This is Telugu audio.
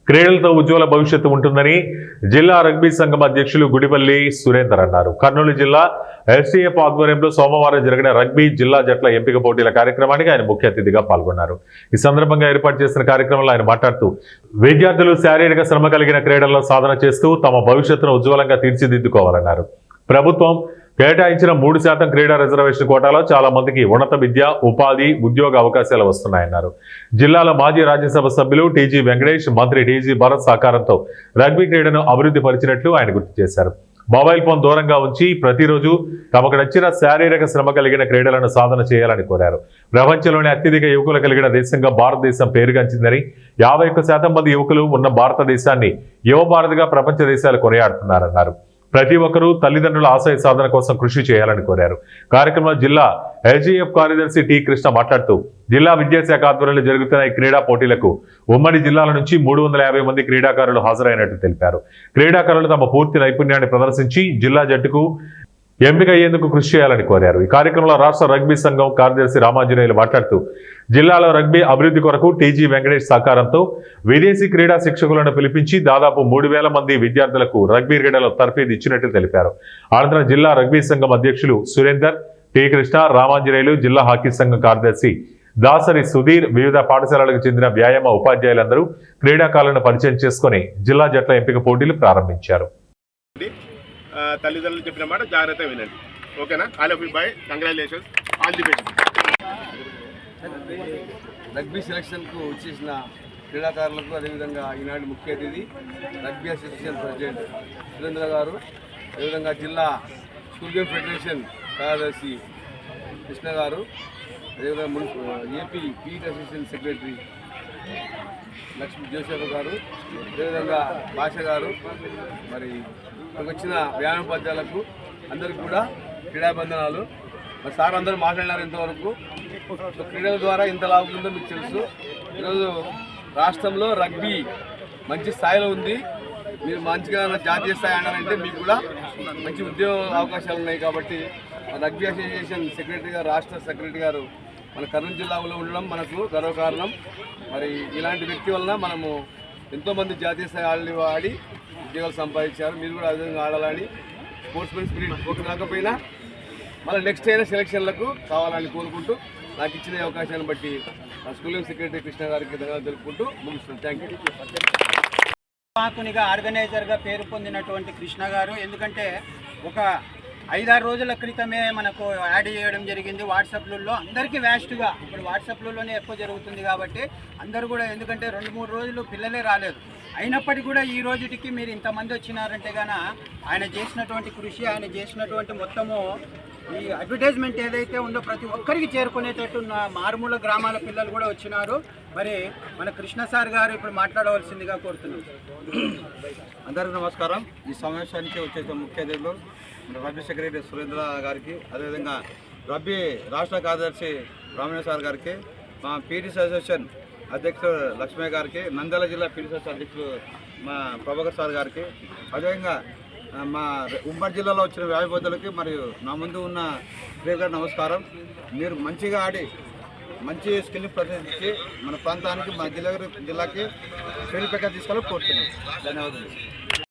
క్రీడలతో ఉజ్వల భవిష్యత్తు ఉంటుందని జిల్లా రగ్బీ సంఘం అధ్యక్షులు గుడిపల్లి సురేందర్ అన్నారు. కర్నూలు జిల్లా ఎస్టీఎఫ్ ఆధ్వర్యంలో సోమవారం జరిగిన రగ్బీ జిల్లా జట్ల ఎంపిక పోటీల కార్యక్రమానికి ఆయన ముఖ్య అతిథిగా పాల్గొన్నారు. ఈ సందర్భంగా ఏర్పాటు చేసిన కార్యక్రమంలో ఆయన మాట్లాడుతూ విద్యార్థులు శారీరక శ్రమ కలిగిన క్రీడల్లో సాధన చేస్తూ తమ భవిష్యత్తును ఉజ్వలంగా తీర్చిదిద్దుకోవాలన్నారు. ప్రభుత్వం కేటాయించిన 3% క్రీడా రిజర్వేషన్ కోటాలో చాలా మందికి ఉన్నత విద్య, ఉపాధి, ఉద్యోగ అవకాశాలు వస్తున్నాయన్నారు. జిల్లాలో మాజీ రాజ్యసభ సభ్యులు టీజీ వెంకటేష్, మంత్రి టీజీ భరత్ సహకారంతో రగ్బీ క్రీడను అభివృద్ధి పరిచినట్లు ఆయన గుర్తు చేశారు. మొబైల్ ఫోన్ దూరంగా ఉంచి ప్రతిరోజు తమకు నచ్చిన శారీరక శ్రమ కలిగిన క్రీడలను సాధన చేయాలని కోరారు. ప్రపంచంలోనే అత్యధిక యువకులు కలిగిన దేశంగా భారతదేశం పేరుగాంచిందని, 51% మంది యువకులు ఉన్న భారతదేశాన్ని యువ భారత్గా ప్రపంచ దేశాలు కొనియాడుతున్నారన్నారు. ప్రతి ఒక్కరూ తల్లిదండ్రుల ఆశయ సాధన కోసం కృషి చేయాలని కోరారు. కార్యక్రమంలో జిల్లా ఎస్జీఎఫ్ కార్యదర్శి టి కృష్ణ మాట్లాడుతూ జిల్లా విద్యాశాఖ ఆధ్వర్యంలో జరుగుతున్న ఈ క్రీడా పోటీలకు ఉమ్మడి జిల్లాల నుంచి 350 మంది క్రీడాకారులు హాజరైనట్టు తెలిపారు. క్రీడాకారులు తమ పూర్తి నైపుణ్యాన్ని ప్రదర్శించి జిల్లా జట్టుకు ఎంపిక అయ్యేందుకు కృషి చేయాలని కోరారు. ఈ కార్యక్రమంలో రాష్ట్ర రగ్బీ సంఘం కార్యదర్శి రామాంజనేయులు మాట్లాడుతూ జిల్లాలో రగ్బీ అభివృద్ధి కొరకు టీజీ వెంకటేష్ సహకారంతో విదేశీ క్రీడా శిక్షకులను పిలిపించి దాదాపు 3000 మంది విద్యార్థులకు రగ్బీ క్రీడలో తర్ఫీదు ఇచ్చినట్లు తెలిపారు. అనంతరం జిల్లా రగ్బీ సంఘం అధ్యక్షులు సురేందర్, టి కృష్ణ, రామాంజనేయులు, జిల్లా హాకీ సంఘం కార్యదర్శి దాసరి సుధీర్, వివిధ పాఠశాలలకు చెందిన వ్యాయామ ఉపాధ్యాయులందరూ క్రీడాకారులను పరిచయం చేసుకుని జిల్లా జట్ల ఎంపిక పోటీలు ప్రారంభించారు. తల్లిదండ్రులు చెప్పిన మాట జాగ్రత్త వినండి. ఓకేనా? All of you bye, congratulations, all the best. Rugby సెలక్షన్కు వచ్చేసిన క్రీడాకారులకు, అదేవిధంగా ఈనాటి ముఖ్య అతిథి రగ్బీ అసోసియేషన్ ప్రెసిడెంట్ సురేంద్ర గారు, అదేవిధంగా జిల్లా స్కూల్ గేమ్ ఫెడరేషన్ కార్యదర్శి కృష్ణ గారు, అదేవిధంగా AP PET association secretary Lakshmi Joseph గారు, అదేవిధంగా భాష గారు, మరి వచ్చిన వ్యాయామోపాధ్యాయులకు అందరికీ కూడా క్రీడాబంధనాలు. మరి సార్ అందరూ మాట్లాడినారు ఇంతవరకు. క్రీడల ద్వారా ఇంత లాభం ఉందో మీకు తెలుసు. ఈరోజు రాష్ట్రంలో రగ్బీ మంచి స్థాయిలో ఉంది. మీరు మంచిగా జాతీయ స్థాయి ఆడాలంటే మీకు కూడా మంచి ఉద్యోగ అవకాశాలు ఉన్నాయి. కాబట్టి రగ్బీ అసోసియేషన్ సెక్రటరీ గారు, రాష్ట్ర సెక్రటరీ గారు మన కర్నూలు జిల్లాలో ఉండడం మనకు గర్వకారణం. మరి ఇలాంటి వ్యక్తి వలన మనము ఎంతోమంది జాతీయ స్థాయి ఆడి ఉద్యోగాలు సంపాదించారు. మీరు కూడా అదేవిధంగా ఆడాలని, స్పోర్ట్స్మెన్ స్పిరిట్ ఓటు కాకపోయినా మళ్ళీ నెక్స్ట్ అయిన సెలక్షన్లకు కావాలని కోరుకుంటూ నాకు ఇచ్చిన అవకాశాన్ని బట్టి నా స్కూల్ సెక్రటరీ కృష్ణ గారికి ధన్యవాదాలు తెలుపుకుంటూ ముగిస్తున్నాను. Thank you. నిర్వాహకునిగా, ఆర్గనైజర్గా పేరు పొందినటువంటి కృష్ణ గారు, ఎందుకంటే ఒక 5-6 రోజుల క్రితమే మనకు యాడ్ చేయడం జరిగింది వాట్సాప్లలో. అందరికీ వ్యాస్ట్గా ఇప్పుడు వాట్సాప్లలోనే ఎక్కువ జరుగుతుంది కాబట్టి అందరూ కూడా, ఎందుకంటే 2-3 రోజులు పిల్లలే రాలేదు, అయినప్పటికీ కూడా ఈ రోజుటికి మీరు ఇంతమంది వచ్చినారంటే గాన ఆయన చేసినటువంటి కృషి, ఆయన చేసినటువంటి మొత్తము ఈ అడ్వర్టైజ్మెంట్ ఏదైతే ఉందో ప్రతి ఒక్కరికి చేరుకునేటట్టు మారుమూల గ్రామాల పిల్లలు కూడా వచ్చినారు. మరి మన కృష్ణ సార్ గారు ఇప్పుడు మాట్లాడవలసిందిగా కోరుతున్నాం. అందరికీ నమస్కారం. ఈ సమావేశానికి వచ్చేసిన ముఖ్య అతిథులు రగ్బీ సెక్రటరీ సురేంద్ర గారికి, అదేవిధంగా రగ్బీ రాష్ట్ర కార్యదర్శి రామయ్య సార్ గారికి, మా పీటీసీ అసోసియేషన్ అధ్యక్షుడు లక్ష్మయ్య గారికి, నంద్యాల జిల్లా పీటీసీ అధ్యక్షుడు మా ప్రభాకర్ సార్ గారికి, అదేవిధంగా మా ఉమ్మడి జిల్లాలో వచ్చిన వ్యాయామోపాధ్యాయులకి మరియు నా ముందు ఉన్న ప్రియగా నమస్కారం. మీరు మంచిగా ఆడి మంచి స్కిల్ని ప్రదర్శించి మన ప్రాంతానికి, మన జిల్లాకి పేరు ప్రకారం తీసుకోవాలని కోరుతున్నాను. ధన్యవాదాలు.